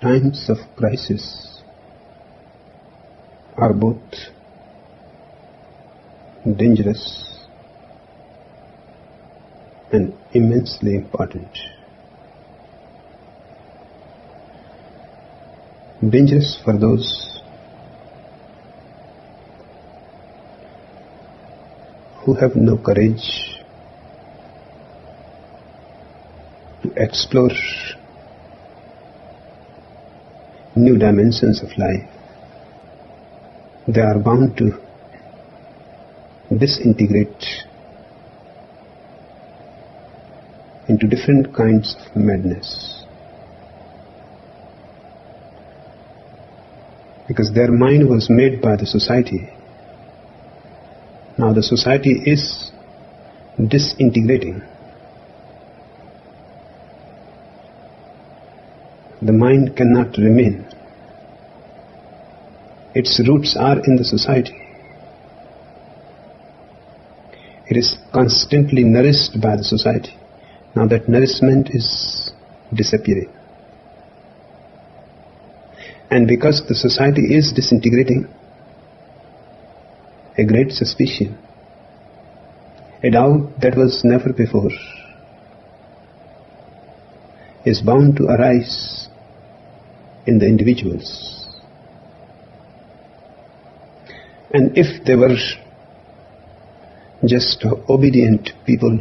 times of crisis are both dangerous and immensely important. Dangerous for those who have no courage to explore new dimensions of life. They are bound to disintegrate into different kinds of madness, because their mind was made by the society. Now the society is disintegrating. The mind cannot remain. Its roots are in the society. It is constantly nourished by the society. Now that nourishment is disappearing. And because the society is disintegrating, a great suspicion, a doubt that was never before, is bound to arise in the individuals. And if they were just obedient people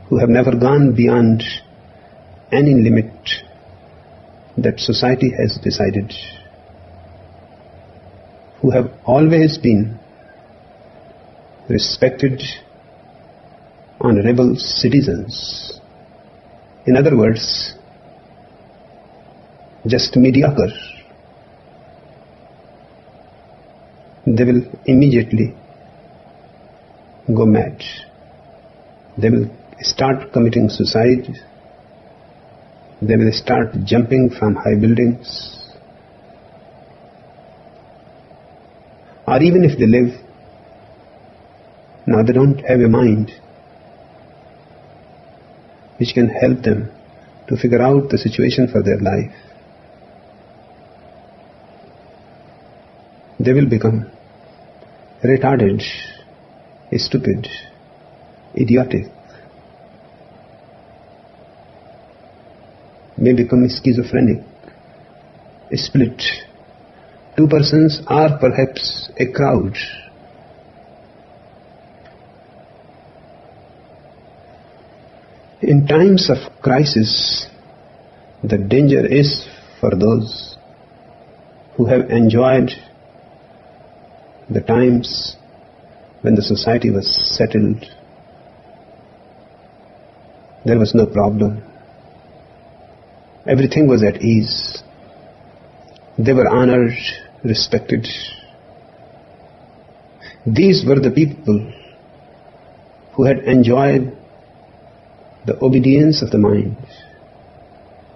who have never gone beyond any limit that society has decided, who have always been respected honorable citizens, in other words, just mediocre, they will immediately go mad. They will start committing suicide. They will start jumping from high buildings. Or even if they live, now they don't have a mind which can help them to figure out the situation for their life. They will become retarded, stupid, idiotic, may become schizophrenic, split. Two persons are perhaps a crowd. In times of crisis, the danger is for those who have enjoyed the times when the society was settled. There was no problem. Everything was at ease. They were honored, respected. These were the people who had enjoyed the obedience of the mind,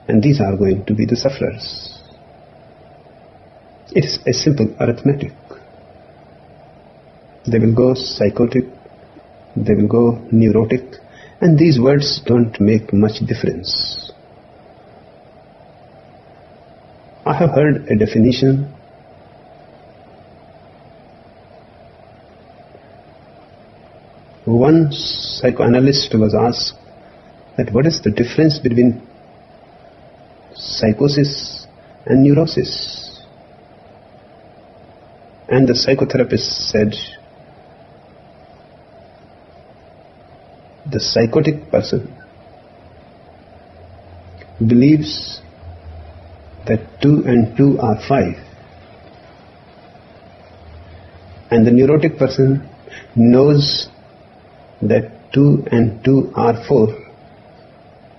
and these are going to be the sufferers. It is a simple arithmetic. They will go psychotic, they will go neurotic, and these words don't make much difference. I have heard a definition. One psychoanalyst was asked that what is the difference between psychosis and neurosis? And the psychotherapist said, the psychotic person believes that 2 and 2 are 5, and the neurotic person knows that 2 and 2 are 4,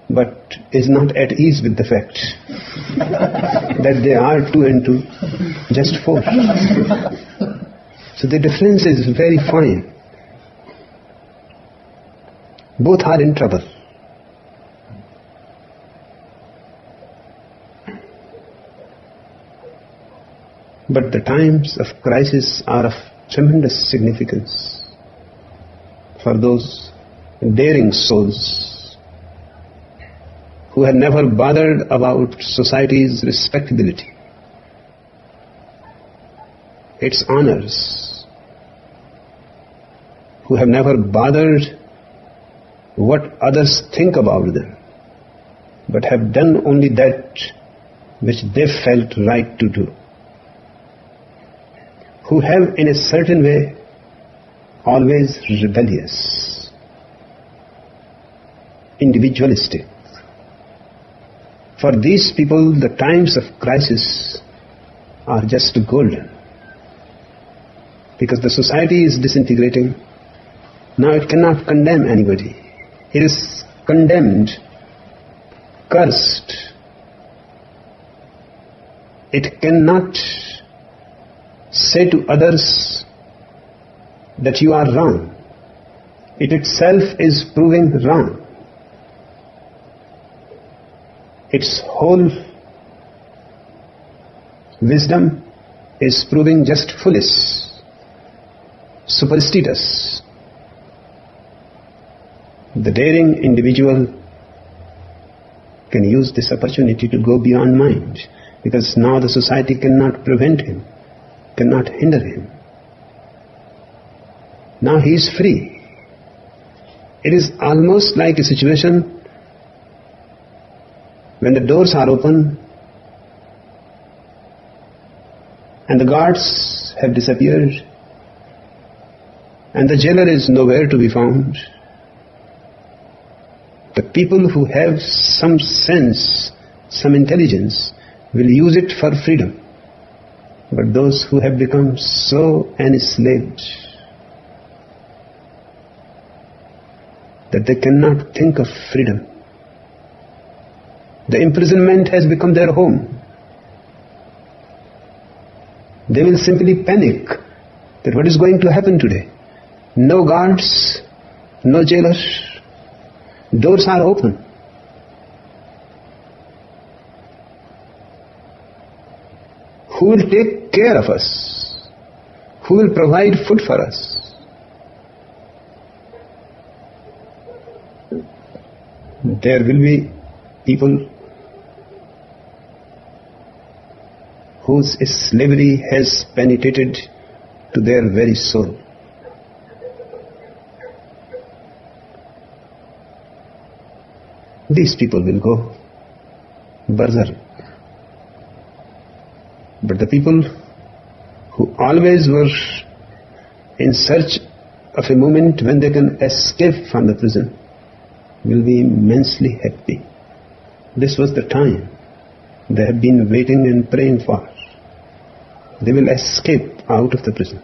but is not at ease with the fact that they are 2 and 2 just 4. So the difference is very fine. Both are in trouble. But the times of crisis are of tremendous significance for those daring souls who have never bothered about society's respectability, its honors, who have never bothered what others think about them, but have done only that which they felt right to do, who have in a certain way always rebellious, individualistic. For these people, the times of crisis are just golden. Because the society is disintegrating, now it cannot condemn anybody. It is condemned, cursed. It cannot say to others that you are wrong. It itself is proving wrong. Its whole wisdom is proving just foolish, superstitious. The daring individual can use this opportunity to go beyond mind, because now the society cannot prevent him, cannot hinder him. Now he is free. It is almost like a situation when the doors are open and the guards have disappeared and the jailer is nowhere to be found. The people who have some sense, some intelligence, will use it for freedom. But those who have become so enslaved that they cannot think of freedom, the imprisonment has become their home. They will simply panic that what is going to happen today? No guards, no jailers, doors are open. Who will take care of us? Who will provide food for us? There will be people whose slavery has penetrated to their very soul. These people will go berserk. But the people who always were in search of a moment when they can escape from the prison will be immensely happy. This was the time they have been waiting and praying for. They will escape out of the prison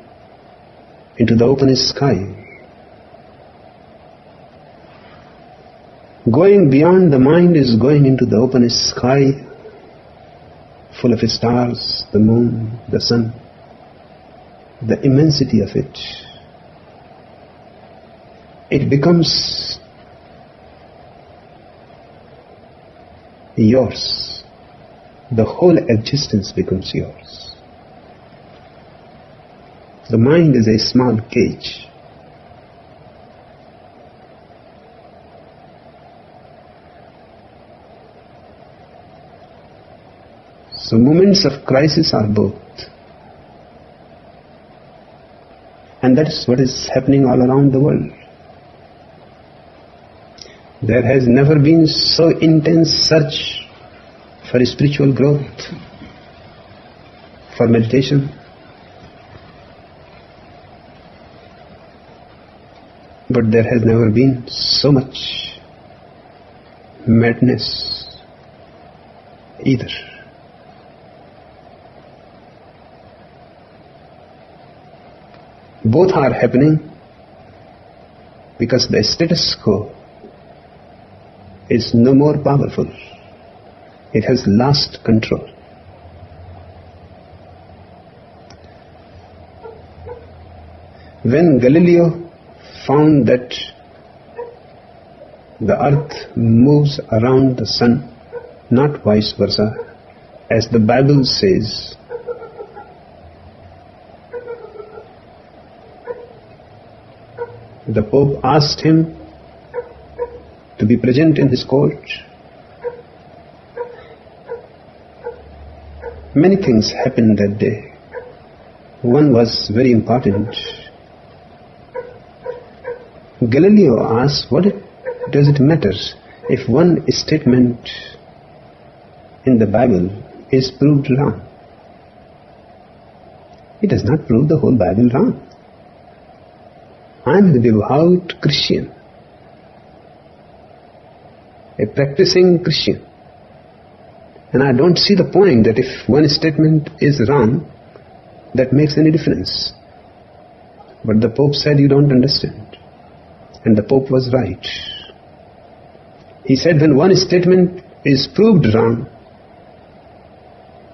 into the open sky. Going beyond the mind is going into the open sky, full of stars, the moon, the sun, the immensity of it. It becomes yours. The whole existence becomes yours. The mind is a small cage. So moments of crisis are both. And that is what is happening all around the world. There has never been so intense search for spiritual growth, for meditation. But there has never been so much madness either. Both are happening because the status quo is no more powerful. It has lost control. When Galileo found that the earth moves around the sun, not vice versa, as the Bible says, the Pope asked him to be present in his court Many things happened that day. One was very important. Galileo asked, does it matter if one statement in the Bible is proved wrong? It does not prove the whole Bible wrong. I am a devout Christian, a practicing Christian, and I don't see the point that if one statement is wrong, that makes any difference. But the Pope said you don't understand, and the Pope was right. He said when one statement is proved wrong,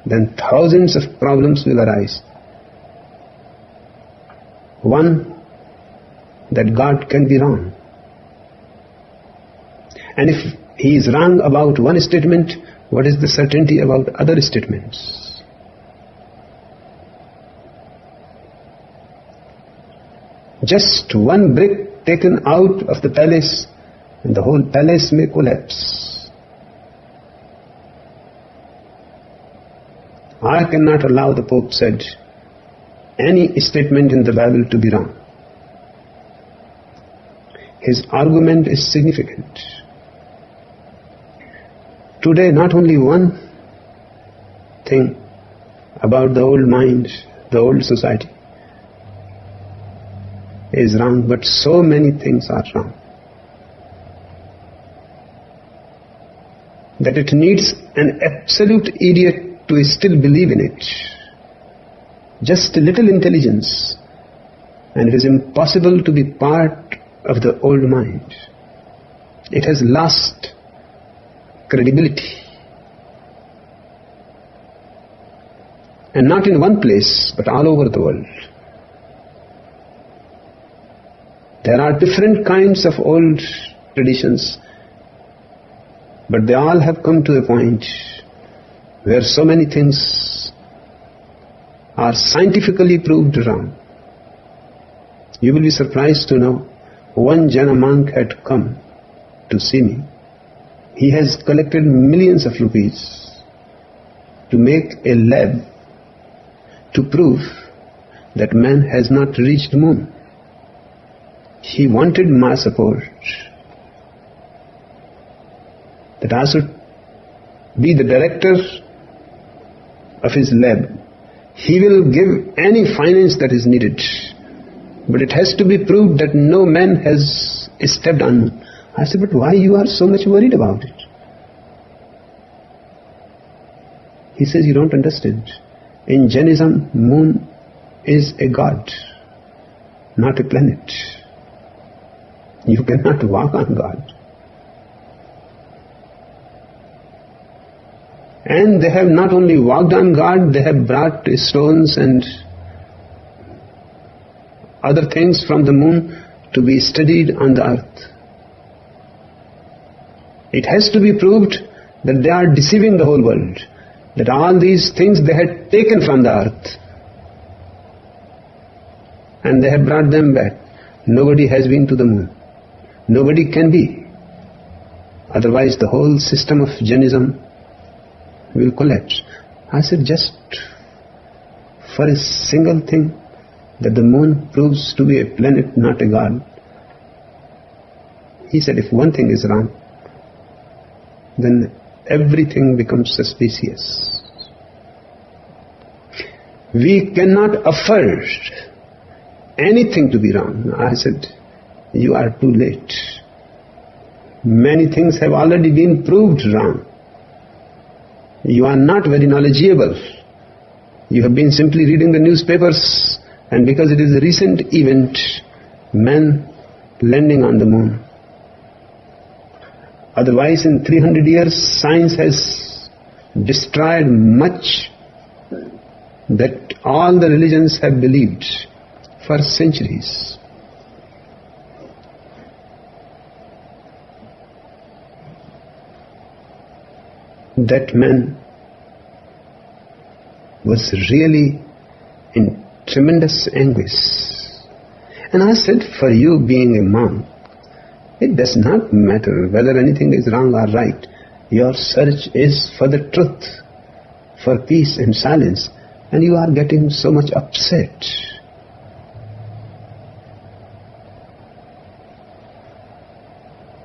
then thousands of problems will arise. One, that God can be wrong. And if he is wrong about one statement, what is the certainty about other statements? Just one brick taken out of the palace, and the whole palace may collapse. I cannot allow, the Pope said, any statement in the Bible to be wrong. His argument is significant. Today, not only one thing about the old mind, the old society is wrong, but so many things are wrong that it needs an absolute idiot to still believe in it. Just a little intelligence, and it is impossible to be part of the old mind. It has lost credibility. And not in one place, but all over the world. There are different kinds of old traditions, but they all have come to a point where so many things are scientifically proved wrong. You will be surprised to know, one Jaina monk had come to see me. He has collected millions of rupees to make a lab to prove that man has not reached the moon. He wanted my support, that I should be the director of his lab. He will give any finance that is needed, but it has to be proved that no man has stepped on moon. I said, but why you are so much worried about it? He says, you don't understand. In Jainism, moon is a god, not a planet. You cannot walk on God. And they have not only walked on God, they have brought stones and other things from the moon to be studied on the earth. It has to be proved that they are deceiving the whole world, that all these things they had taken from the earth and they have brought them back. Nobody has been to the moon. Nobody can be. Otherwise the whole system of Jainism will collapse. I said, just for a single thing, that the moon proves to be a planet, not a god. He said, if one thing is wrong, then everything becomes suspicious. We cannot afford anything to be wrong. I said, you are too late. Many things have already been proved wrong. You are not very knowledgeable. You have been simply reading the newspapers, and because it is a recent event, man landing on the moon. Otherwise, in 300 years, science has destroyed much that all the religions have believed for centuries. That man was really in tremendous anguish. And I said, for you being a monk, it does not matter whether anything is wrong or right. Your search is for the truth, for peace and silence, and you are getting so much upset.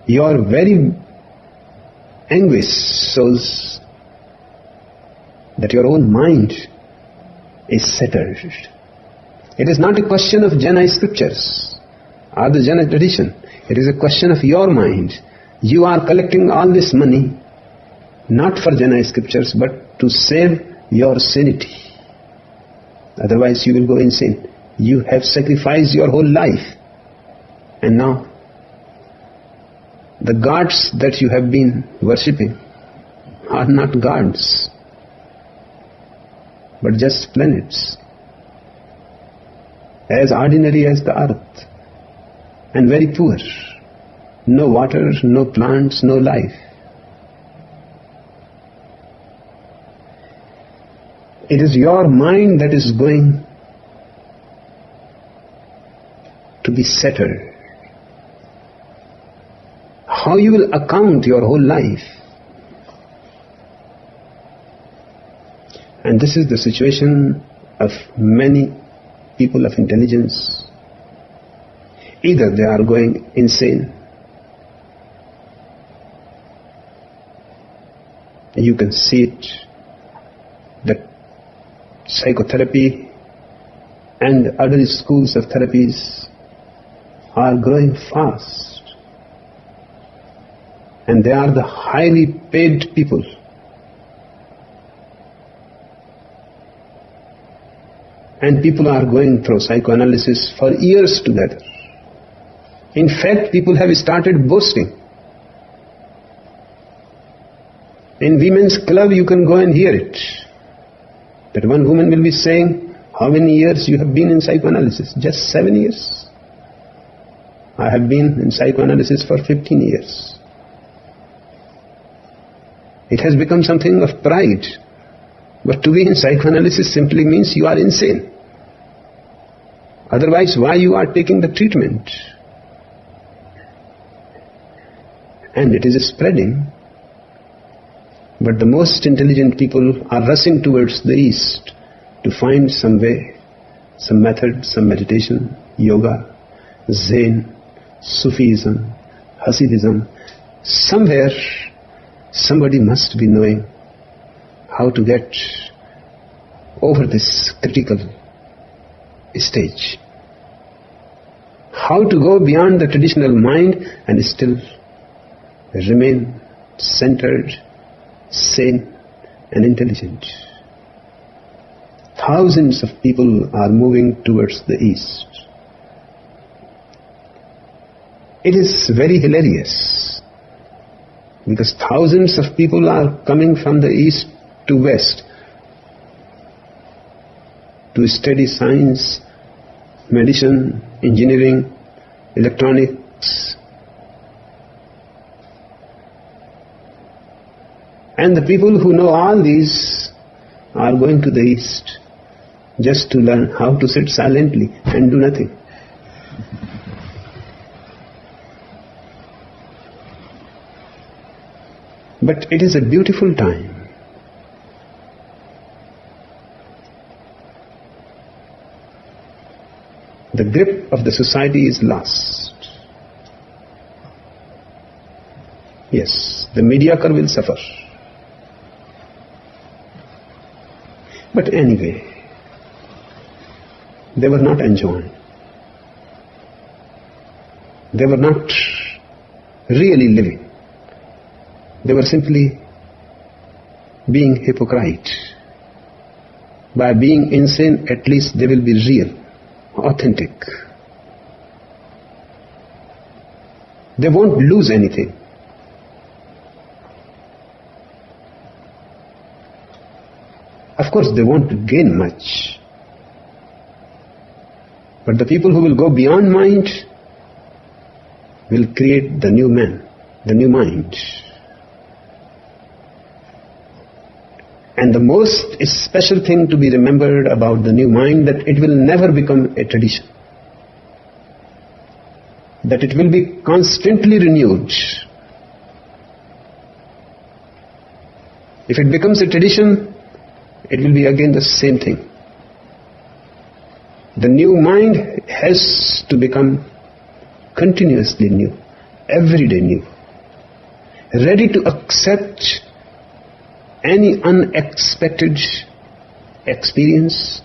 Your very anguish shows that your own mind is settled. It is not a question of Jaina scriptures or the Jaina tradition. It is a question of your mind. You are collecting all this money not for Jaina scriptures but to save your sanity. Otherwise you will go insane. You have sacrificed your whole life, and now the gods that you have been worshipping are not gods but just planets, as ordinary as the earth, and very poor. No water, no plants, no life. It is your mind that is going to be settled. How you will account your whole life. And this is the situation of many people of intelligence. Either they are going insane. You can see it, that psychotherapy and other schools of therapies are growing fast. And they are the highly paid people. And people are going through psychoanalysis for years together. In fact, people have started boasting. In women's club you can go and hear it. That one woman will be saying, how many years you have been in psychoanalysis? Just 7 years. I have been in psychoanalysis for 15 years. It has become something of pride. But to be in psychoanalysis simply means you are insane. Otherwise, why you are taking the treatment? And it is spreading. But the most intelligent people are rushing towards the East to find some way, some method, some meditation, yoga, Zen, Sufism, Hasidism. Somewhere, somebody must be knowing how to get over this critical stage. How to go beyond the traditional mind and still remain centered, sane and intelligent. Thousands of people are moving towards the East. It is very hilarious because thousands of people are coming from the East to West to study science, medicine, engineering, electronics. And the people who know all these are going to the East just to learn how to sit silently and do nothing. But it is a beautiful time. The grip of the society is lost. Yes, the mediocre will suffer. But anyway, they were not enjoined. They were not really living. They were simply being hypocrite. By being insane, at least they will be real, authentic. They won't lose anything. Of course, they won't gain much. But the people who will go beyond mind will create the new man, the new mind. And the most special thing to be remembered about the new mind, that it will never become a tradition. That it will be constantly renewed. If it becomes a tradition, it will be again the same thing. The new mind has to become continuously new, every day new, ready to accept any unexpected experience,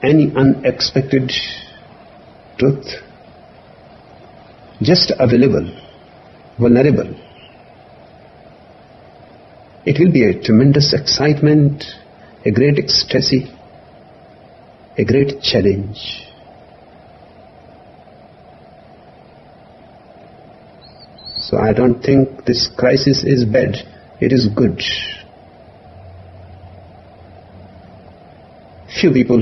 any unexpected truth, just available, vulnerable. It will be a tremendous excitement, a great ecstasy, a great challenge. So I don't think this crisis is bad, it is good. Few people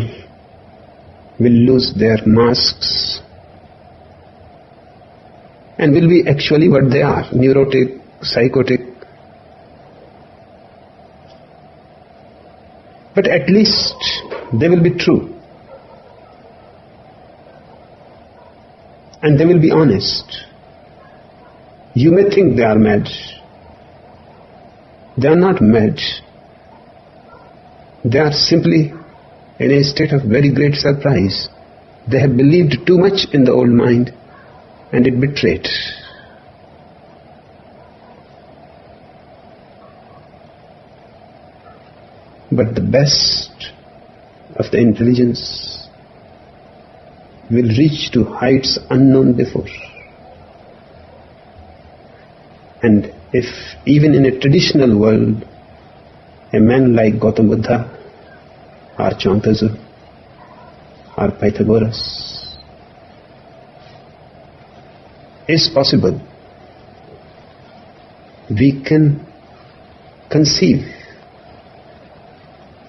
will lose their masks and will be actually what they are, neurotic, psychotic. But at least they will be true. And they will be honest. You may think they are mad. They are not mad. They are simply in a state of very great surprise. They have believed too much in the old mind and it betrayed. But the best of the intelligence will reach to heights unknown before. And if even in a traditional world, a man like Gautam Buddha or Chuang-Tzu or Pythagoras is possible, we can conceive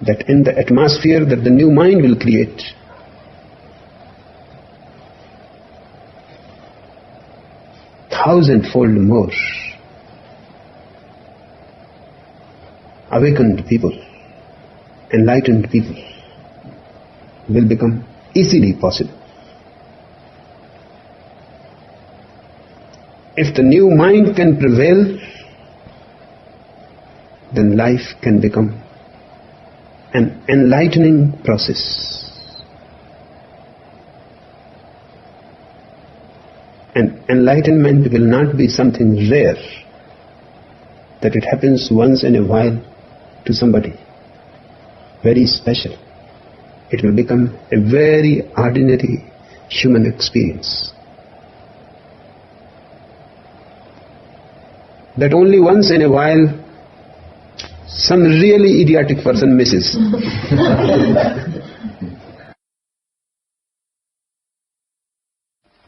that in the atmosphere that the new mind will create, thousandfold more awakened people, enlightened people will become easily possible. If the new mind can prevail, then life can become an enlightening process. And enlightenment will not be something rare, that it happens once in a while to somebody, very special. It will become a very ordinary human experience that only once in a while some really idiotic person misses.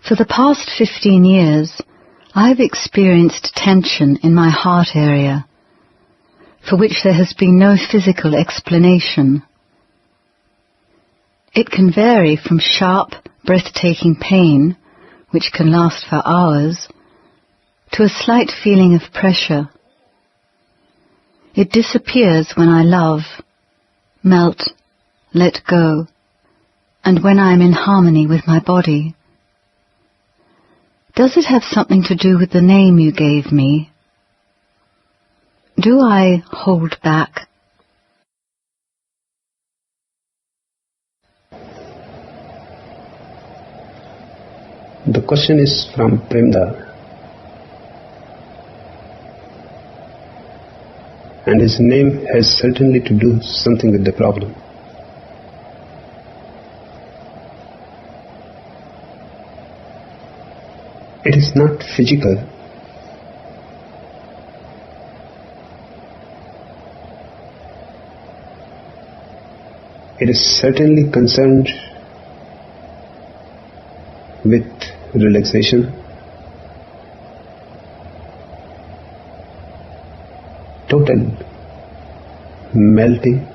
For the past 15 years, I've experienced tension in my heart area, for which there has been no physical explanation. It can vary from sharp, breathtaking pain, which can last for hours, to a slight feeling of pressure. It disappears when I love, melt, let go, and when I am in harmony with my body. Does it have something to do with the name you gave me? Do I hold back? The question is from Premda, and his name has certainly to do something with the problem. It is not physical. It is certainly concerned with relaxation, total melting,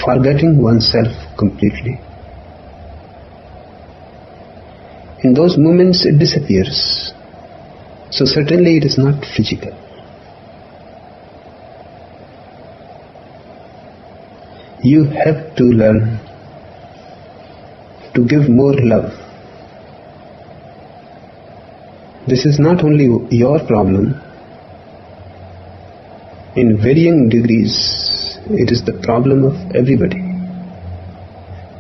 forgetting oneself completely. In those moments it disappears. So certainly it is not physical. You have to learn to give more love. This is not only your problem, in varying degrees. It is the problem of everybody.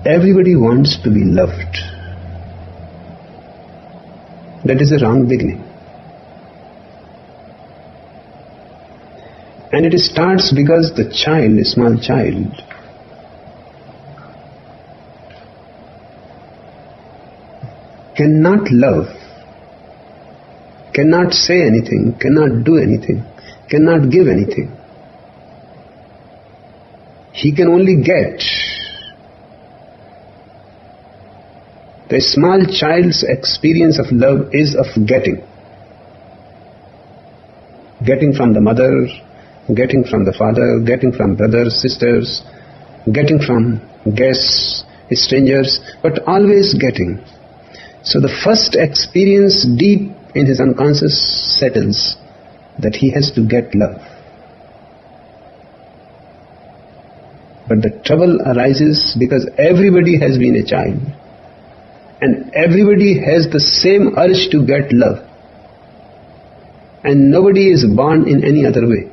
Everybody wants to be loved. That is a wrong beginning. And it starts because the child, a small child, cannot love, cannot say anything, cannot do anything, cannot give anything. He can only get. The small child's experience of love is of getting. Getting from the mother, getting from the father, getting from brothers, sisters, getting from guests, strangers, but always getting. So the first experience deep in his unconscious settles that he has to get love. But the trouble arises because everybody has been a child and everybody has the same urge to get love, and nobody is born in any other way.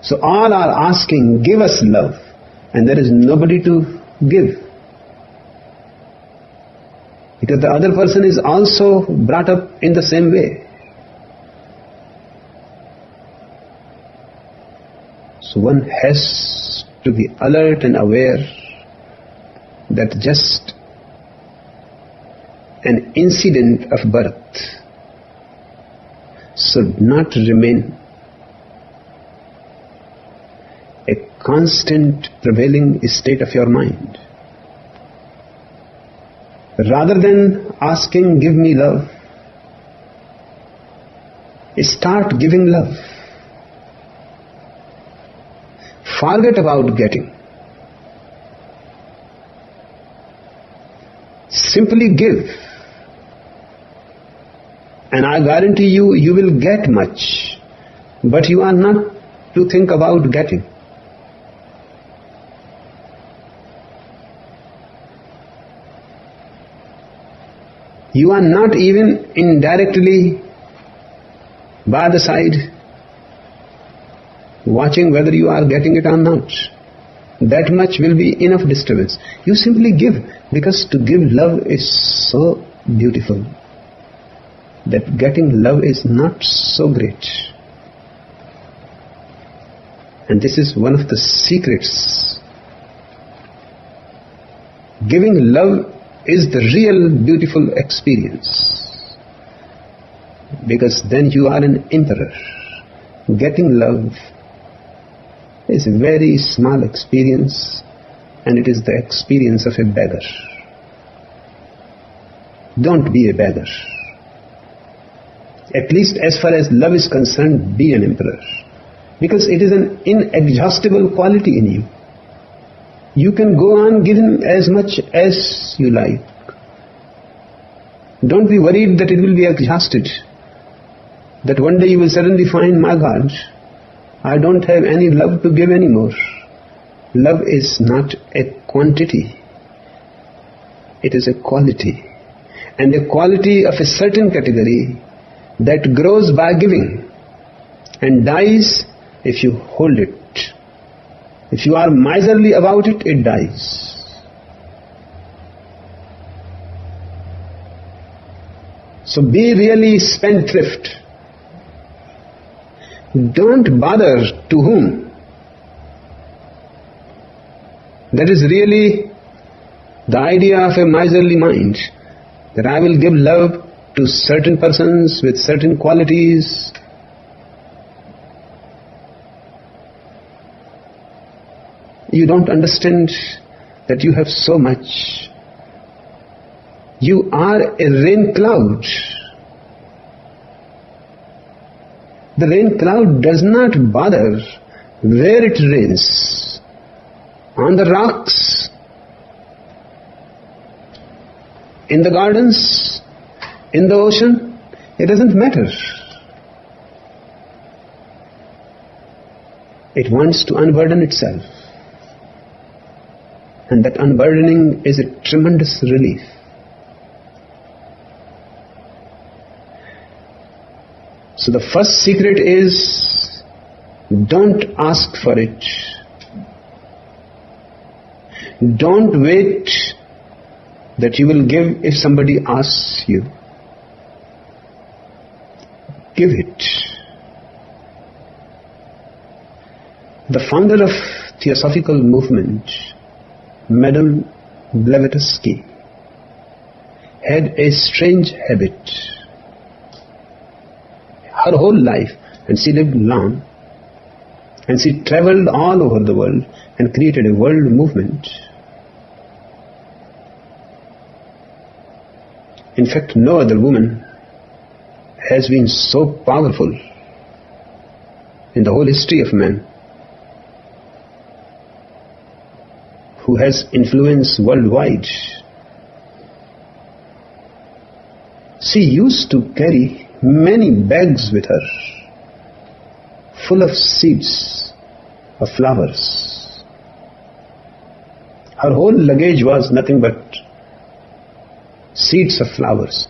So all are asking, give us love, and there is nobody to give. Because the other person is also brought up in the same way. So one has to be alert and aware that just an incident of birth should not remain a constant prevailing state of your mind. Rather than asking, give me love, start giving love. Forget about getting. Simply give. And I guarantee you, you will get much. But you are not to think about getting. You are not even indirectly by the side watching whether you are getting it or not. That much will be enough disturbance. You simply give, because to give love is so beautiful that getting love is not so great. And this is one of the secrets. Giving love is the real beautiful experience, because then you are an emperor. Getting love is a very small experience, and it is the experience of a beggar. Don't be a beggar. At least as far as love is concerned, be an emperor, because it is an inexhaustible quality in you. You can go on giving as much as you like. Don't be worried that it will be exhausted, that one day you will suddenly find, my God, I don't have any love to give anymore. Love is not a quantity. It is a quality. And a quality of a certain category that grows by giving and dies if you hold it. If you are miserly about it, it dies. So be really spendthrift. Don't bother to whom. That is really the idea of a miserly mind, that I will give love to certain persons with certain qualities. You don't understand that you have so much. You are a rain cloud. The rain cloud does not bother where it rains. On the rocks, in the gardens, in the ocean, it doesn't matter. It wants to unburden itself. And that unburdening is a tremendous relief. So the first secret is, don't ask for it. Don't wait that you will give if somebody asks you. Give it. The founder of Theosophical movement, Madame Blavatsky, had a strange habit. Her whole life, and she lived long, and she traveled all over the world and created a world movement. In fact, no other woman has been so powerful in the whole history of man, who has influence worldwide. She used to carry many bags with her, full of seeds of flowers. Her whole luggage was nothing but seeds of flowers.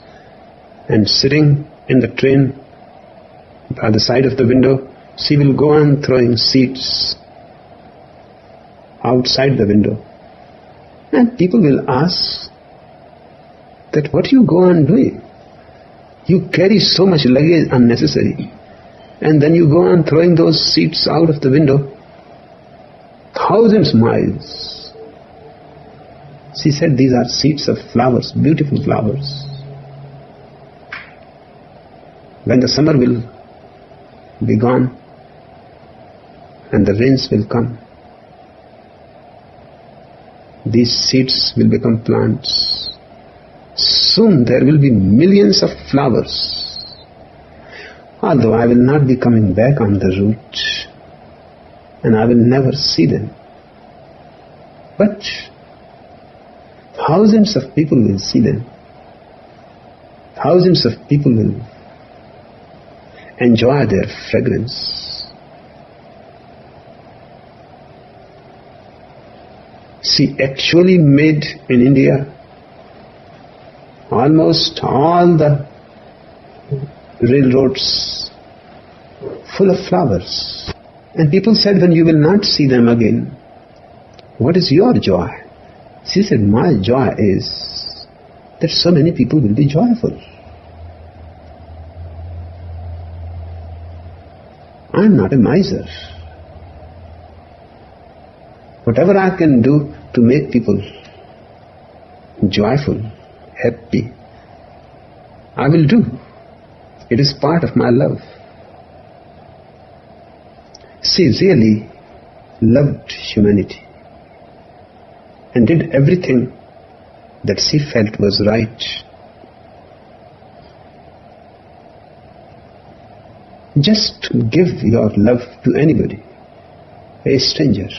And sitting in the train by the side of the window, she will go on throwing seeds outside the window. And people will ask that, what you go on doing? You carry so much luggage unnecessary, and then you go on throwing those seeds out of the window 1,000 miles. She said, these are seeds of flowers, beautiful flowers. When the summer will be gone and the rains will come, these seeds will become plants. Soon there will be millions of flowers. Although I will not be coming back on the route, and I will never see them. But thousands of people will see them. Thousands of people will enjoy their fragrance. She actually made in India almost all the railroads full of flowers. And people said, when you will not see them again, what is your joy? She said, my joy is that so many people will be joyful. I am not a miser. Whatever I can do to make people joyful, happy, I will do. It is part of my love. She really loved humanity and did everything that she felt was right. Just give your love to anybody, a stranger.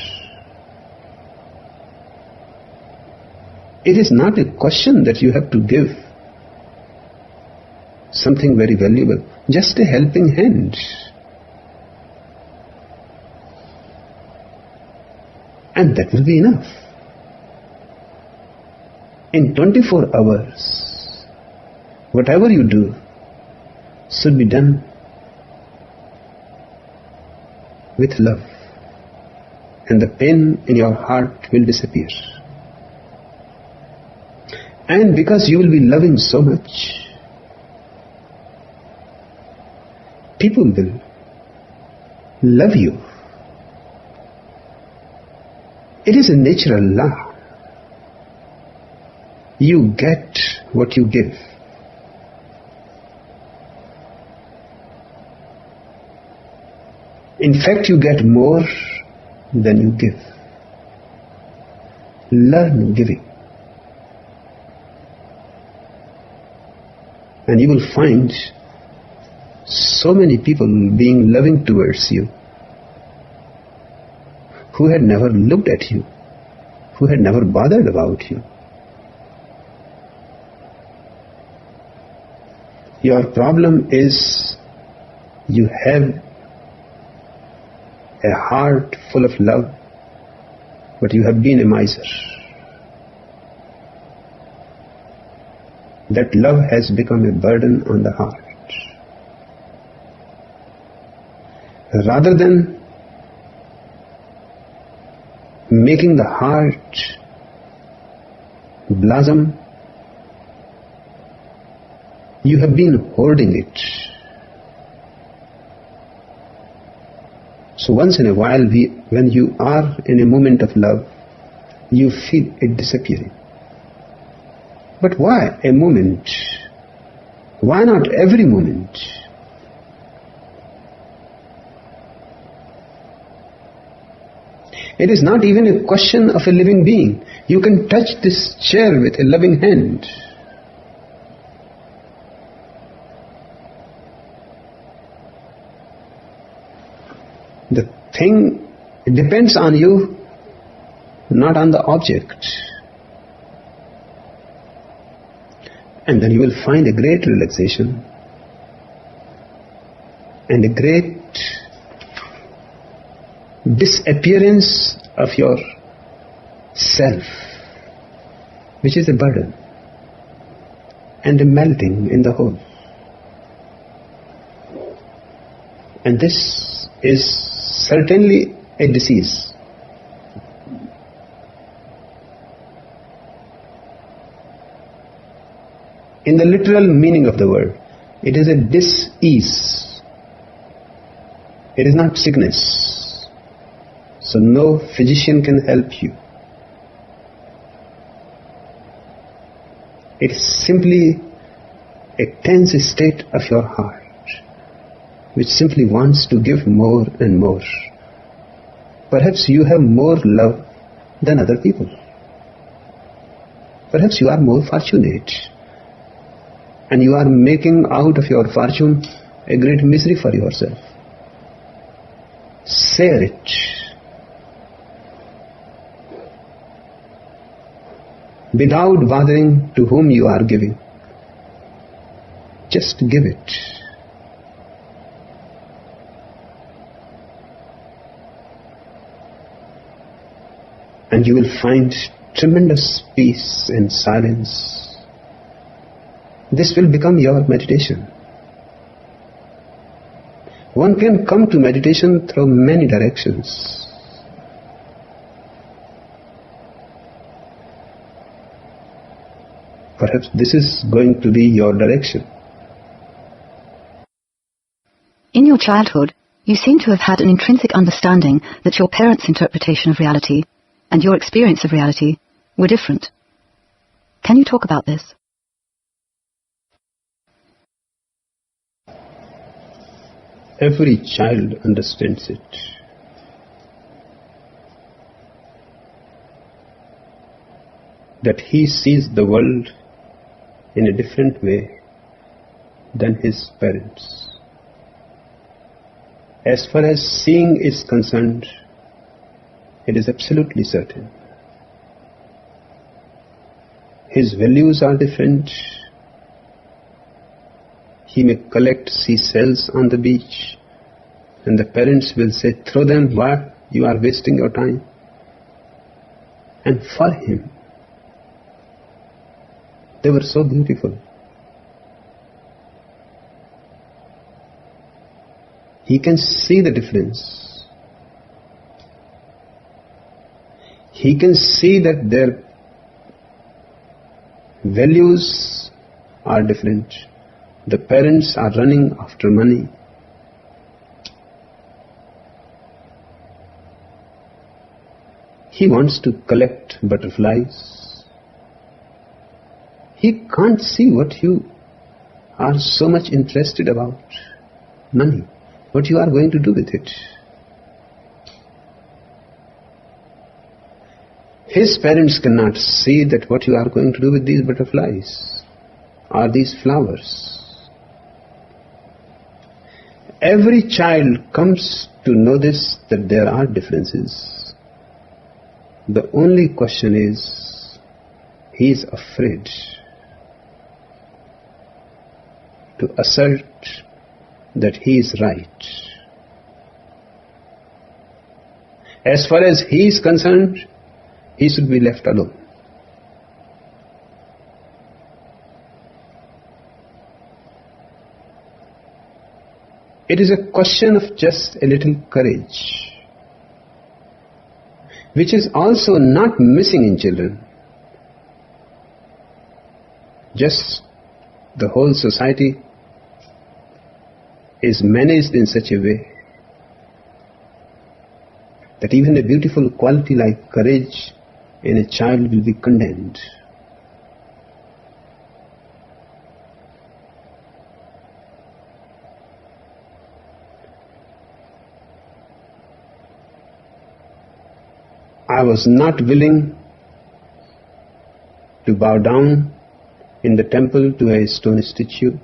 It is not a question that you have to give something very valuable, just a helping hand. And that will be enough. In 24 hours, whatever you do should be done with love, and the pain in your heart will disappear. And because you will be loving so much, people will love you. It is a natural law. You get what you give. In fact, you get more than you give. Learn giving. And you will find so many people being loving towards you, who had never looked at you, who had never bothered about you. Your problem is you have a heart full of love, but you have been a miser. That love has become a burden on the heart. rather than making the heart blossom, you have been hoarding it. So once in a while, when you are in a moment of love, you feel it disappearing. But why a moment? Why not every moment? It is not even a question of a living being. You can touch this chair with a loving hand. The thing depends on you, not on the object. And then you will find a great relaxation and a great disappearance of your self, which is a burden, and a melting in the whole. And this is certainly a disease. In the literal meaning of the word, it is a dis-ease. It is not sickness. So no physician can help you. It is simply a tense state of your heart, which simply wants to give more and more. Perhaps you have more love than other people. Perhaps you are more fortunate, and you are making out of your fortune a great misery for yourself. Share it. Without bothering to whom you are giving. Just give it. And you will find tremendous peace and silence. This will become your meditation. One can come to meditation through many directions. Perhaps this is going to be your direction. In your childhood, you seem to have had an intrinsic understanding that your parents' interpretation of reality and your experience of reality were different. Can you talk about this? Every child understands it. That he sees the world in a different way than his parents. As far as seeing is concerned, it is absolutely certain. His values are different. He may collect seashells on the beach, and the parents will say, "Throw them, what? You are wasting your time." And for him, they were so beautiful. He can see the difference. He can see that their values are different. The parents are running after money. He wants to collect butterflies. He can't see what you are so much interested about. Money. What you are going to do with it. His parents cannot see that what you are going to do with these butterflies or these flowers. Every child comes to know this, that there are differences. The only question is, he is afraid to assert that he is right. As far as he is concerned, he should be left alone. It is a question of just a little courage, which is also not missing in children. Just the whole society is managed in such a way that even a beautiful quality like courage in a child will be condemned. I was not willing to bow down in the temple to a stone statue.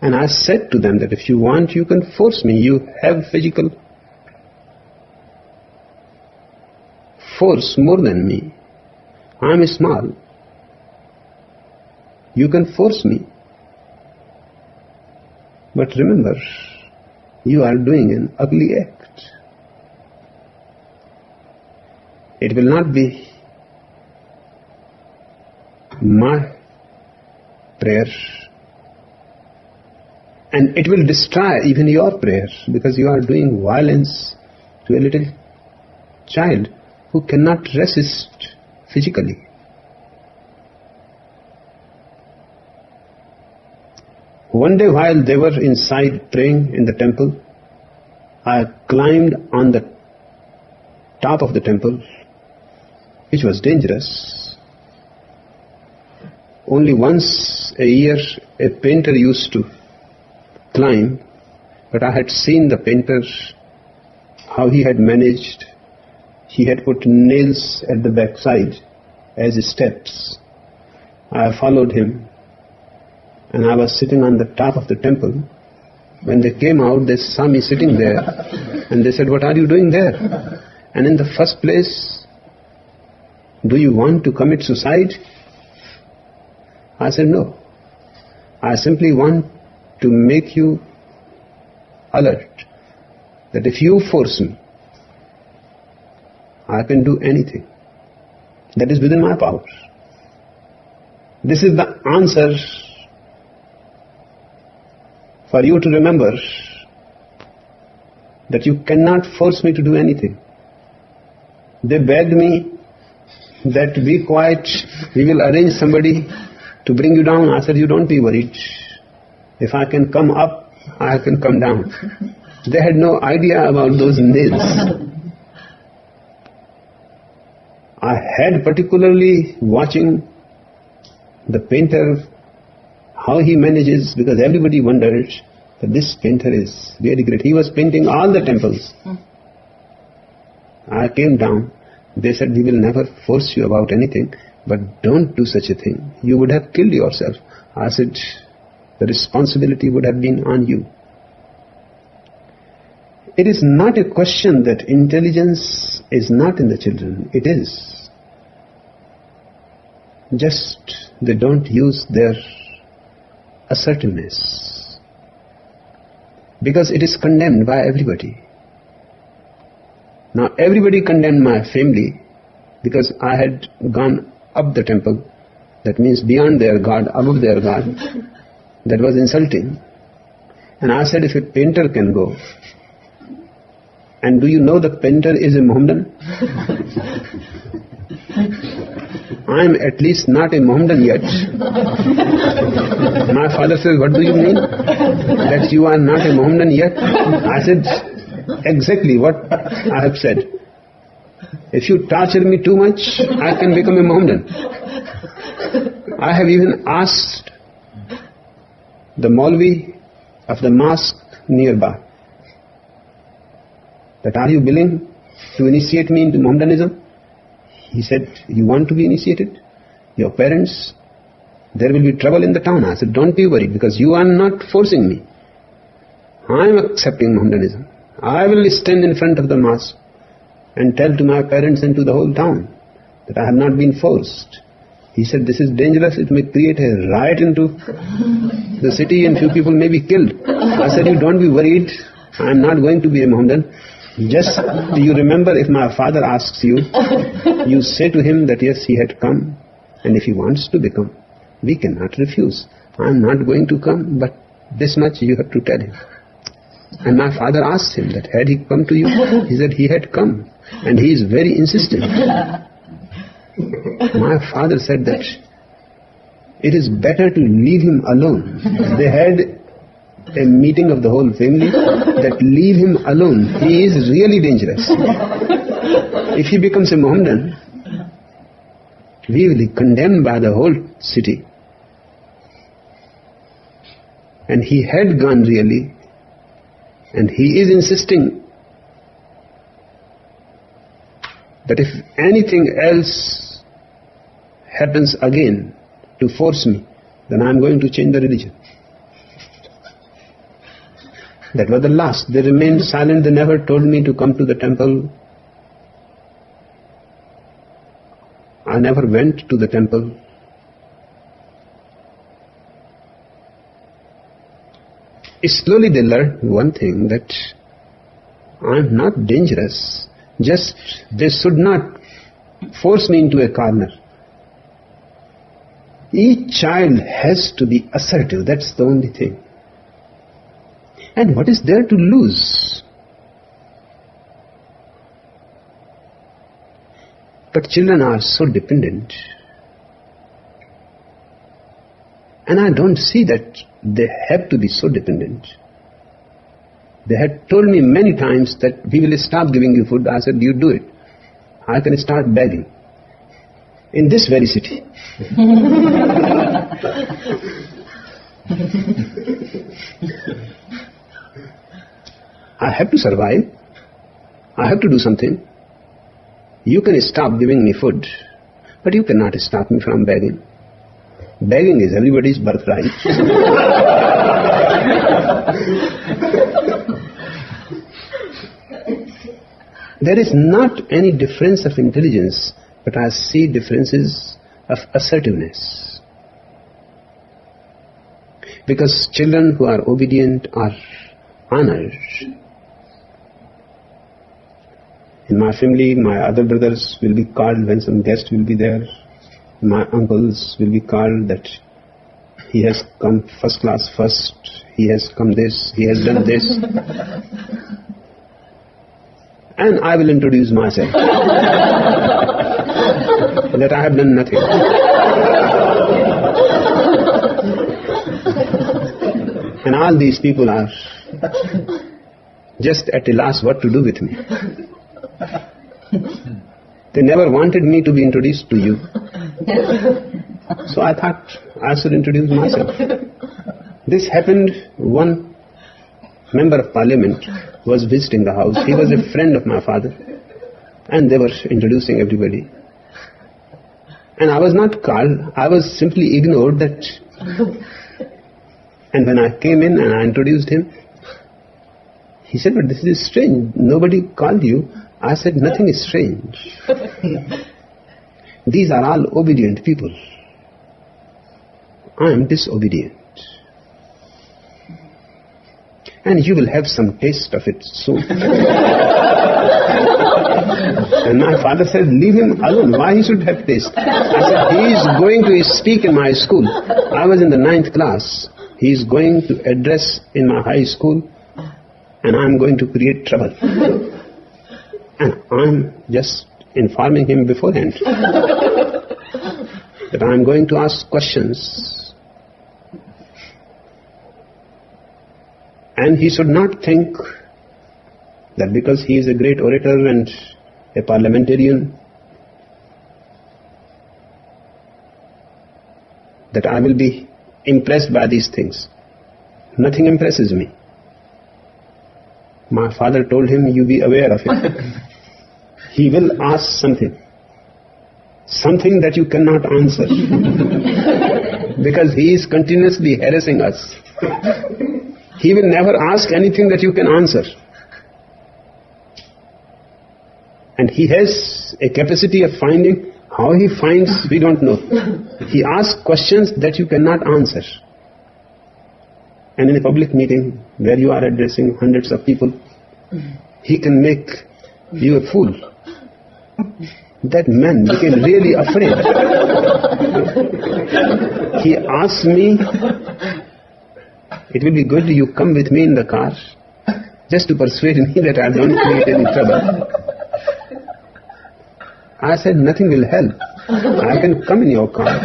And I said to them that if you want, you can force me. You have physical force more than me. I am small. You can force me. But remember, you are doing an ugly act. It will not be my prayer, and it will destroy even your prayer, because you are doing violence to a little child who cannot resist physically. One day while they were inside praying in the temple, I climbed on the top of the temple, which was dangerous. Only once a year a painter used to climb, but I had seen the painter, how he had managed. He had put nails at the backside as steps. I followed him, and I was sitting on the top of the temple. When they came out, they saw me sitting there, and they said, "What are you doing there? And in the first place, do you want to commit suicide?" I said, "No. I simply want to make you alert that if you force me, I can do anything that is within my power." This is the answer for you to remember, that you cannot force me to do anything. They begged me that be quiet, we will arrange somebody to bring you down. I said, "You don't be worried. If I can come up, I can come down." They had no idea about those nails. I had particularly watching the painter, how he manages, because everybody wondered that this painter is really great. He was painting all the temples. I came down. They said, "We will never force you about anything, but don't do such a thing. You would have killed yourself." I said, "The responsibility would have been on you." It is not a question that intelligence is not in the children. It is. Just they don't use their assertiveness, because it is condemned by everybody. Now everybody condemned my family because I had gone up the temple. That means beyond their God, above their God. That was insulting. And I said, if a painter can go, and do you know the painter is a Mohammedan? I am at least not a Mohammedan yet. My father says, "What do you mean? That you are not a Mohammedan yet?" I said, "Exactly what I have said. If you torture me too much, I can become a Mohammedan." I have even asked the Maulvi of the mosque nearby that, "Are you willing to initiate me into Mohammedanism?" He said, "You want to be initiated? Your parents, there will be trouble in the town." I said, "Don't be worried, because you are not forcing me. I am accepting Mohammedanism. I will stand in front of the mosque and tell to my parents and to the whole town that I have not been forced." He said, "This is dangerous. It may create a riot into the city and few people may be killed." I said, "You don't be worried. I am not going to be a Mohammedan. Just you remember, if my father asks you, you say to him that yes, he had come, and if he wants to become, We cannot refuse. I am not going to come, but this much you have to tell him. And my father asked him that had he come to you? He said he had come. And he is very insistent. My father said that it is better to leave him alone. They had a meeting of the whole family that leave him alone. He is really dangerous. If he becomes a Mohammedan, we will be condemned by the whole city. And he had gone really, and he is insisting that if anything else happens again to force me, then I am going to change the religion. That was the last. They remained silent. They never told me to come to the temple. I never went to the temple. Slowly they learned one thing, that I am not dangerous. Just they should not force me into a corner. Each child has to be assertive. That's the only thing. And what is there to lose? But children are so dependent. And I don't see that they have to be so dependent. They had told me many times that we will stop giving you food. I said, you do it. I can start begging. In this very city. I have to survive. I have to do something. You can stop giving me food, but you cannot stop me from begging. Begging is everybody's birthright. There is not any difference of intelligence, but I see differences of assertiveness. Because children who are obedient are honored. In my family, my other brothers will be called when some guest will be there. My uncles will be called that he has come first class first, he has come this, he has done this. And I will introduce myself. That I have done nothing. And all these people are just at the last what to do with me. They never wanted me to be introduced to you. So I thought I should introduce myself. This happened, one member of parliament was visiting the house. He was a friend of my father. And they were introducing everybody. And I was not called. I was simply ignored that. And when I came in and I introduced him, he said, but this is strange. Nobody called you. I said, nothing is strange. These are all obedient people. I am disobedient. And you will have some taste of it soon. And my father said, leave him alone. Why he should have taste? I said, he is going to speak in my school. I was in the 9th class. He is going to address in my high school. And I am going to create trouble. And I am just informing him beforehand that I am going to ask questions. And he should not think that because he is a great orator and a parliamentarian, that I will be impressed by these things. Nothing impresses me. My father told him, you be aware of it. He will ask something that you cannot answer. Because he is continuously harassing us. He will never ask anything that you can answer. And he has a capacity of finding. How he finds, we don't know. He asks questions that you cannot answer. And in a public meeting where you are addressing hundreds of people, he can make you a fool. That man became really afraid. He asked me, it will be good you come with me in the car, just to persuade me that I don't create any trouble. I said, nothing will help. I can come in your car.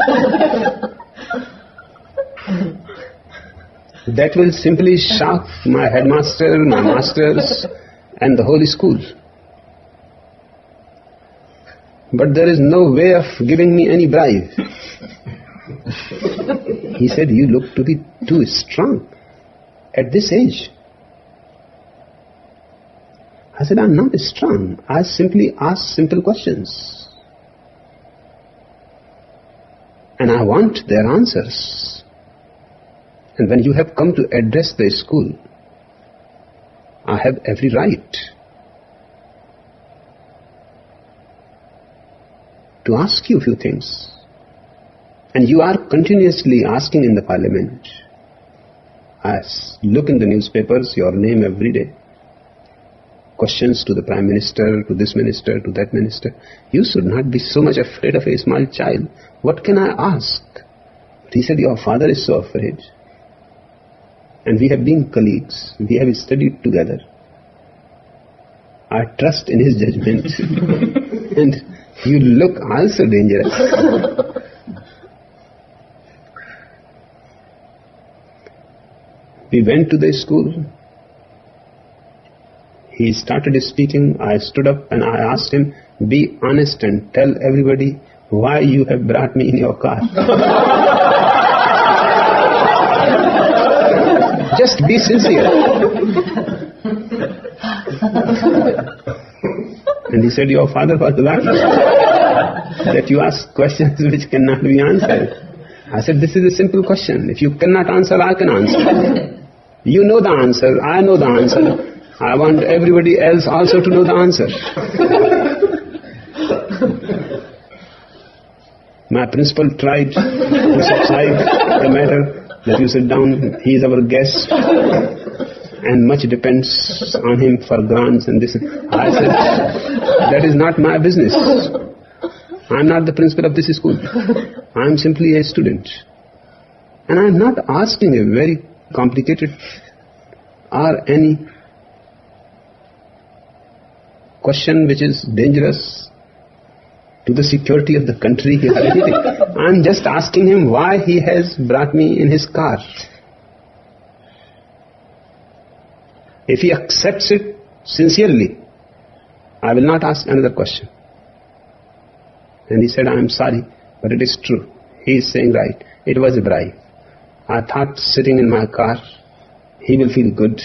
That will simply shock my headmaster, my masters, and the whole school. But there is no way of giving me any bribe. He said, you look to be too strong at this age. I said, I'm not strong. I simply ask simple questions. And I want their answers. And when you have come to address the school, I have every right to ask you a few things. And you are continuously asking in the parliament. I look in the newspapers, your name every day. Questions to the Prime Minister, to this minister, to that minister. You should not be so much afraid of a small child. What can I ask? But he said, your father is so afraid. And we have been colleagues. We have studied together. I trust in his judgment. And you look also dangerous. We went to the school. He started speaking. I stood up and I asked him, be honest and tell everybody why you have brought me in your car. Just be sincere. And he said, your father was laughing that you ask questions which cannot be answered. I said, this is a simple question. If you cannot answer, I can answer. You know the answer, I know the answer. I want everybody else also to know the answer. My principal tried to subside the matter, that you sit down, he is our guest, and much depends on him for grants and this. I said, that is not my business. I am not the principal of this school. I am simply a student. And I am not asking a very complicated or any question which is dangerous to the security of the country or anything. I am just asking him why he has brought me in his car. If he accepts it sincerely, I will not ask another question. And he said, I am sorry, but it is true. He is saying right. It was a bribe. I thought sitting in my car, he will feel good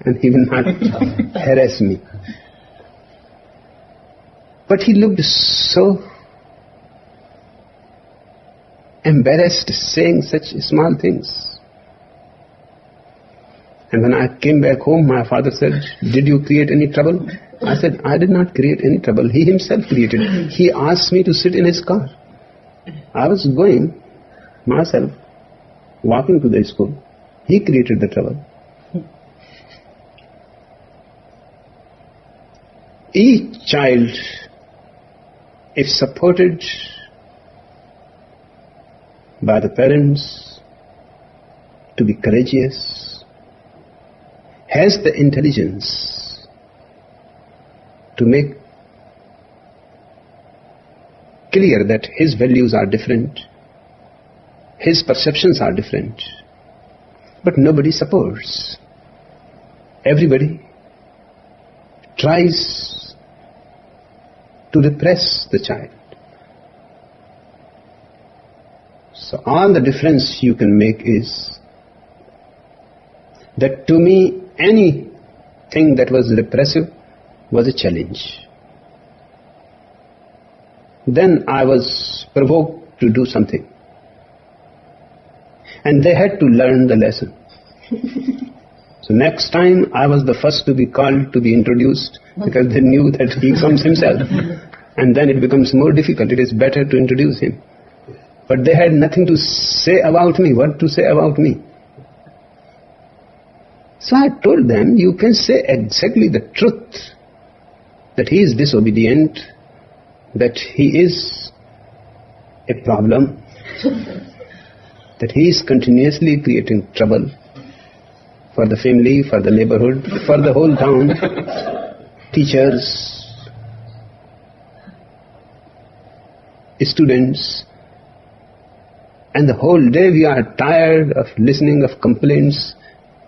and he will not harass me. But he looked so embarrassed saying such small things. And when I came back home, my father said, did you create any trouble? I said, I did not create any trouble. He himself created it. He asked me to sit in his car. I was going myself, walking to the school. He created the trouble. Each child, if supported by the parents to be courageous, has the intelligence to make clear that his values are different, his perceptions are different, but nobody supports. Everybody tries to repress the child. So all the difference you can make is that to me anything that was repressive was a challenge. Then I was provoked to do something. And they had to learn the lesson. So next time I was the first to be called to be introduced, because they knew that he comes himself. And then it becomes more difficult. It is better to introduce him. But they had nothing to say about me. What to say about me? So I told them, you can say exactly the truth, that he is disobedient, that he is a problem, that he is continuously creating trouble for the family, for the neighborhood, for the whole town, teachers, students, and the whole day we are tired of listening of complaints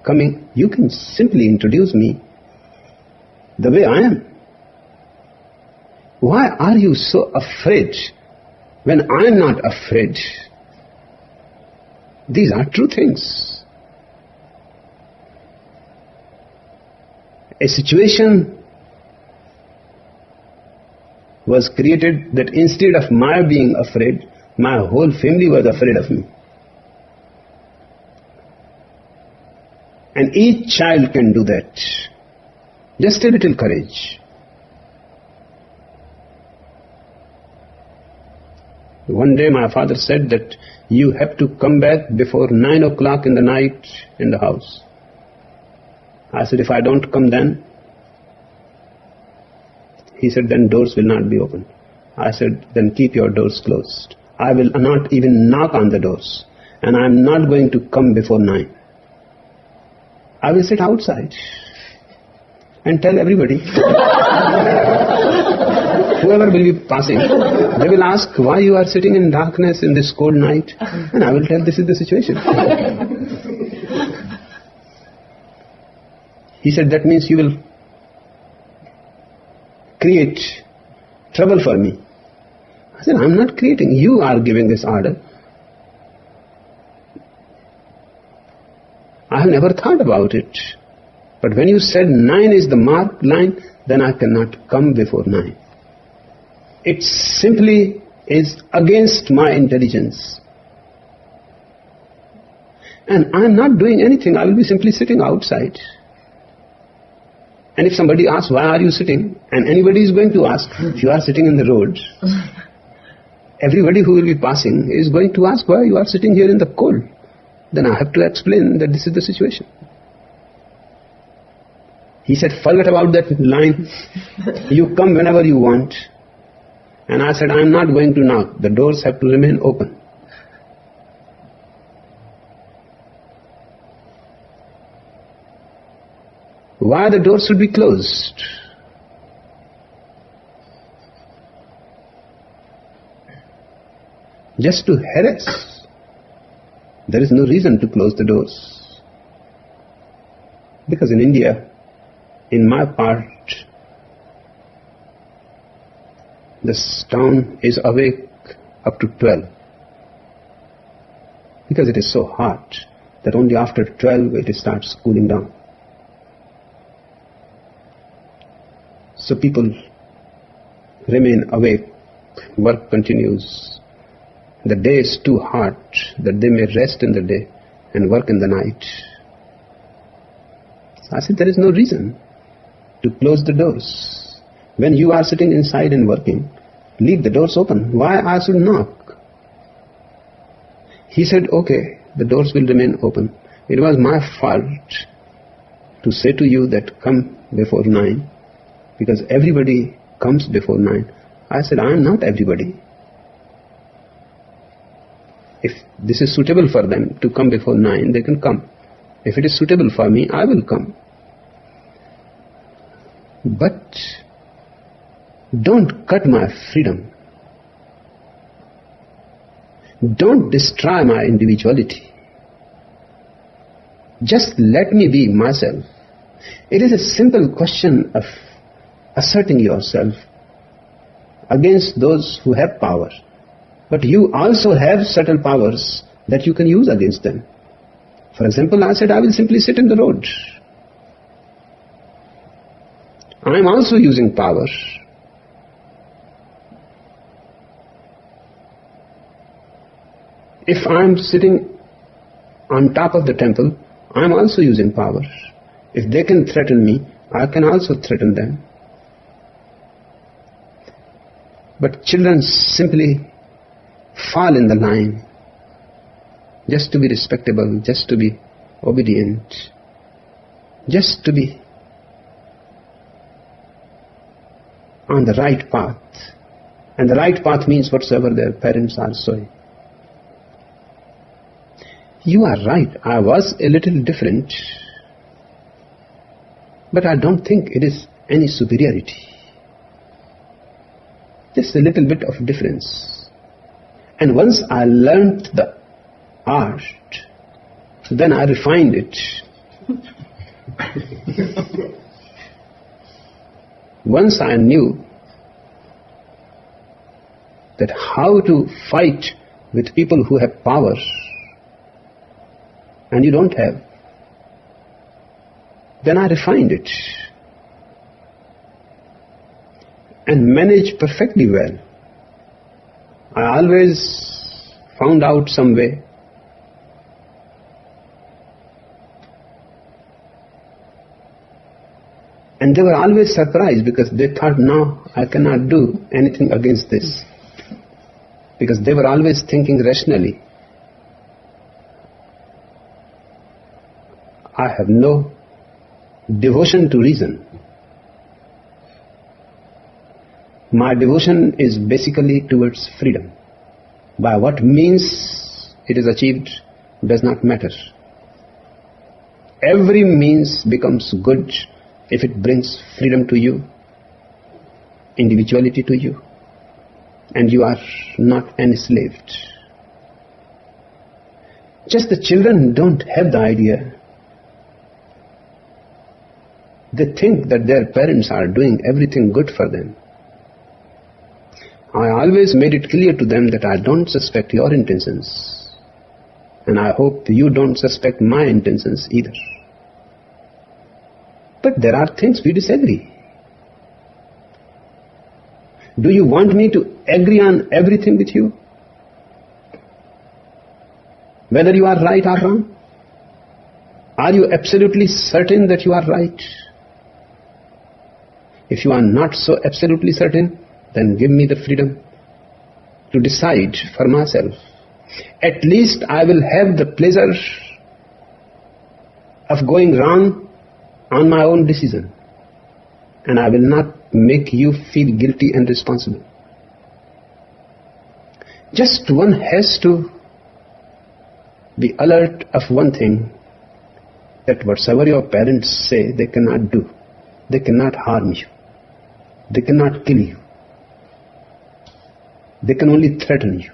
coming. You can simply introduce me the way I am. Why are you so afraid when I am not afraid? These are true things. A situation was created that instead of my being afraid, my whole family was afraid of me. And each child can do that. Just a little courage. One day my father said that you have to come back before 9 o'clock in the night in the house. I said, if I don't come then? He said, then doors will not be open. I said, then keep your doors closed. I will not even knock on the doors. And I am not going to come before 9. I will sit outside and tell everybody. Whoever will be passing, they will ask why you are sitting in darkness in this cold night. And I will tell this is the situation. He said, that means you will create trouble for me. I said, I am not creating. You are giving this order. I have never thought about it. But when you said 9 is the mark line, then I cannot come before 9. It simply is against my intelligence. And I am not doing anything. I will be simply sitting outside. And if somebody asks, why are you sitting? And anybody is going to ask, if you are sitting in the road, everybody who will be passing is going to ask why you are sitting here in the cold. Then I have to explain that this is the situation. He said, forget about that line. You come whenever you want. And I said, I am not going to knock. The doors have to remain open. Why the doors should be closed? Just to harass. There is no reason to close the doors. Because in India, in my part, this town is awake up to 12. Because it is so hot that only after 12 it starts cooling down. So people remain awake, work continues. The day is too hot that they may rest in the day and work in the night. I said, there is no reason to close the doors. When you are sitting inside and working, leave the doors open. Why I should knock? He said, okay, the doors will remain open. It was my fault to say to you that come before 9, because everybody comes before 9. I said, I am not everybody. If this is suitable for them to come before 9, they can come. If it is suitable for me, I will come. But don't cut my freedom. Don't destroy my individuality. Just let me be myself. It is a simple question of asserting yourself against those who have power. But you also have subtle powers that you can use against them. For example, I said, I will simply sit in the road. I am also using power. If I am sitting on top of the temple, I am also using power. If they can threaten me, I can also threaten them. But children simply fall in the line just to be respectable, just to be obedient, just to be on the right path. And the right path means whatsoever their parents are showing. You are right, I was a little different, but I don't think it is any superiority. Just a little bit of difference. And once I learnt the art, then I refined it. Once I knew that how to fight with people who have power and you don't have, then I refined it and managed perfectly well. I always found out some way. And they were always surprised because they thought, no, I cannot do anything against this. Because they were always thinking rationally. I have no devotion to reason. My devotion is basically towards freedom. By what means it is achieved does not matter. Every means becomes good if it brings freedom to you, individuality to you, and you are not enslaved. Just the children don't have the idea. They think that their parents are doing everything good for them. I always made it clear to them that I don't suspect your intentions, and I hope you don't suspect my intentions either. But there are things we disagree. Do you want me to agree on everything with you? Whether you are right or wrong? Are you absolutely certain that you are right? If you are not so absolutely certain, then give me the freedom to decide for myself. At least I will have the pleasure of going wrong on my own decision, and I will not make you feel guilty and responsible. Just one has to be alert of one thing, that whatsoever your parents say they cannot do. They cannot harm you. They cannot kill you. They can only threaten you.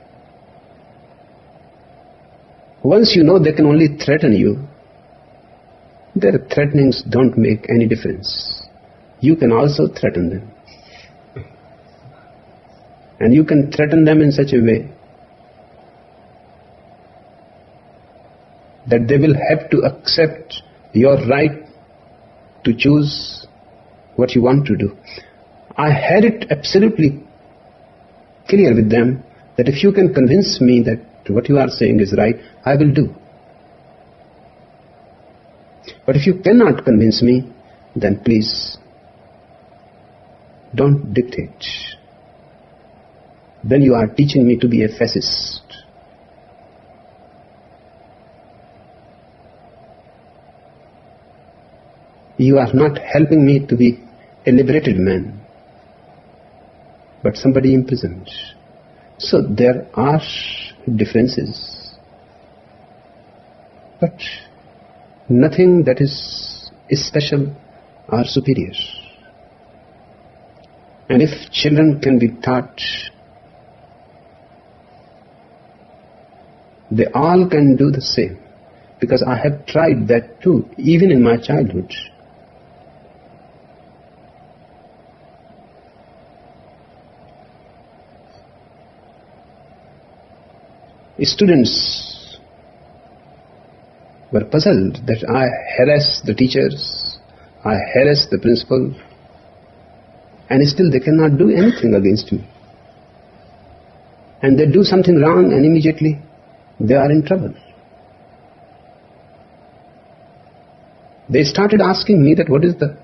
Once you know they can only threaten you, their threatenings don't make any difference. You can also threaten them. And you can threaten them in such a way that they will have to accept your right to choose what you want to do. I had it absolutely clear with them that if you can convince me that what you are saying is right, I will do. But if you cannot convince me, then please don't dictate. Then you are teaching me to be a fascist. You are not helping me to be a liberated man, but somebody imprisoned. So there are differences, but nothing that is special or superior. And if children can be taught, they all can do the same, because I have tried that too, even in my childhood. Students were puzzled that I harass the teachers, I harass the principal, and still they cannot do anything against me. And they do something wrong and immediately they are in trouble. They started asking me that what is the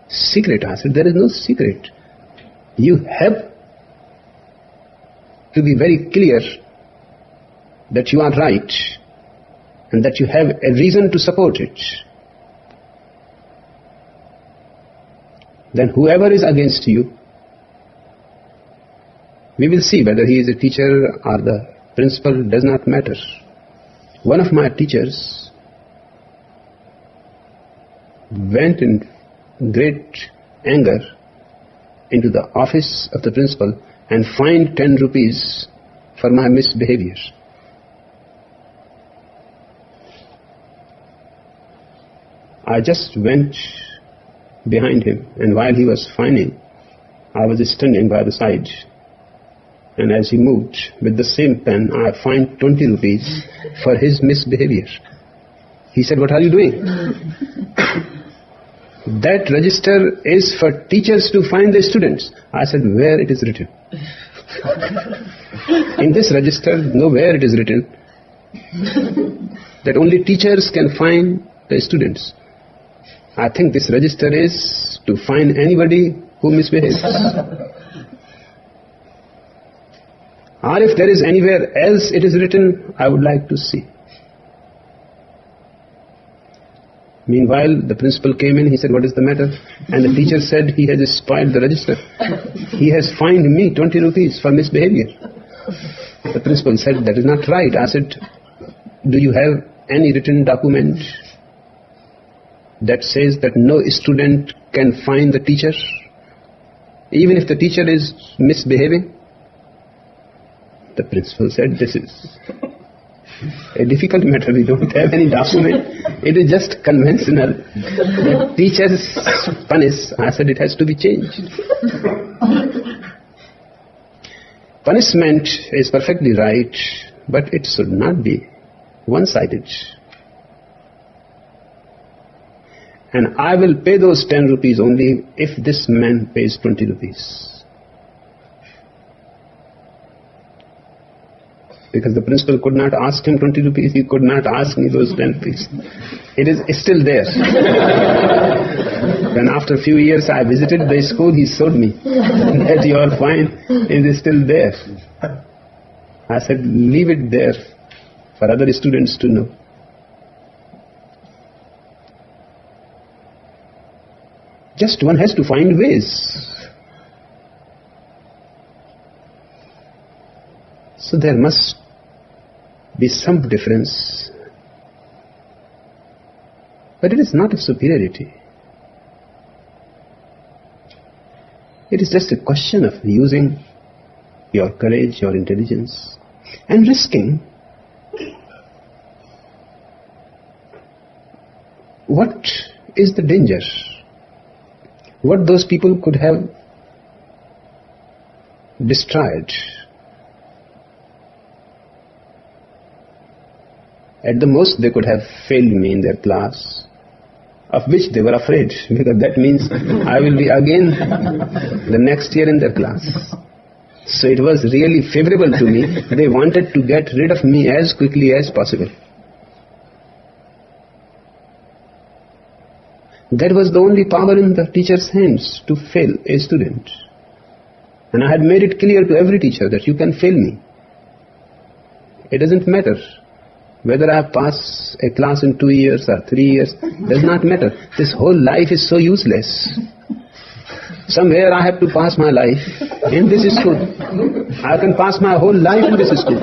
secret? I said, there is no secret. You have to be very clear that you are right and that you have a reason to support it. Then whoever is against you We will see whether he is a teacher or the principal, does not matter. One of my teachers went in great anger into the office of the principal and fined 10 rupees for my misbehavior. I just went behind him, and while he was fining, I was standing by the side, and as he moved with the same pen, I fined 20 rupees for his misbehavior. He said, "What are you doing?" "That register is for teachers to fine the students." I said, "Where it is written?" "In this register, nowhere it is written that only teachers can fine the students. I think this register is to fine anybody who misbehaves. Or if there is anywhere else it is written, I would like to see." Meanwhile, the principal came in. He said, "What is the matter?" And the teacher said, "He has spoiled the register. He has fined me 20 rupees for misbehavior." The principal said, "That is not right." I said, "Do you have any written document that says that no student can fine the teacher, even if the teacher is misbehaving?" The principal said, "This is a difficult matter. We don't have any document. It is just conventional. The teachers punish." I said, "It has to be changed." Punishment is perfectly right, but it should not be one-sided. And I will pay those 10 rupees only if this man pays 20 rupees. Because the principal could not ask him 20 rupees, he could not ask me those 10 rupees. It is still there. When after a few years I visited the school, he showed me that your fine is still there. I said, "Leave it there for other students to know." Just one has to find ways. So there must be some difference. But it is not a superiority. It is just a question of using your courage, your intelligence, and risking. What is the danger? What those people could have destroyed. At the most, they could have failed me in their class, of which they were afraid, because that means I will be again the next year in their class. So it was really favorable to me. They wanted to get rid of me as quickly as possible. That was the only power in the teacher's hands, to fail a student. And I had made it clear to every teacher that you can fail me. It doesn't matter whether I pass a class in 2 years or 3 years, does not matter. This whole life is so useless. Somewhere I have to pass my life in this school. I can pass my whole life in this school.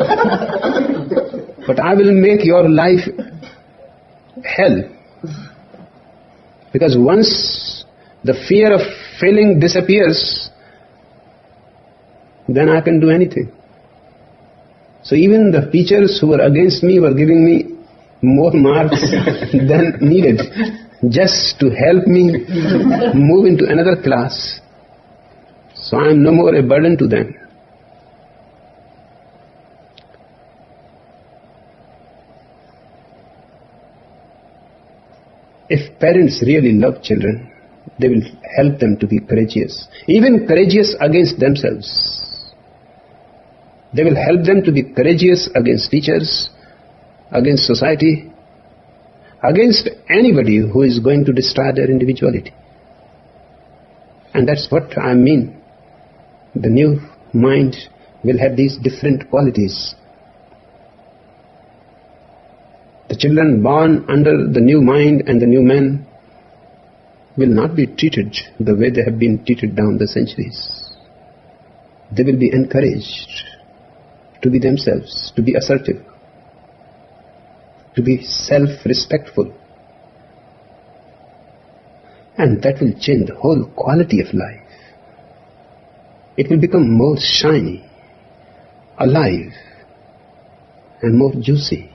But I will make your life hell. Because once the fear of failing disappears, then I can do anything. So even the teachers who were against me were giving me more marks than needed, just to help me move into another class. So I am no more a burden to them. If parents really love children, they will help them to be courageous, even courageous against themselves. They will help them to be courageous against teachers, against society, against anybody who is going to destroy their individuality. And that's what I mean. The new mind will have these different qualities. The children born under the new mind and the new man will not be treated the way they have been treated down the centuries. They will be encouraged to be themselves, to be assertive, to be self-respectful. And that will change the whole quality of life. It will become more shiny, alive, and more juicy.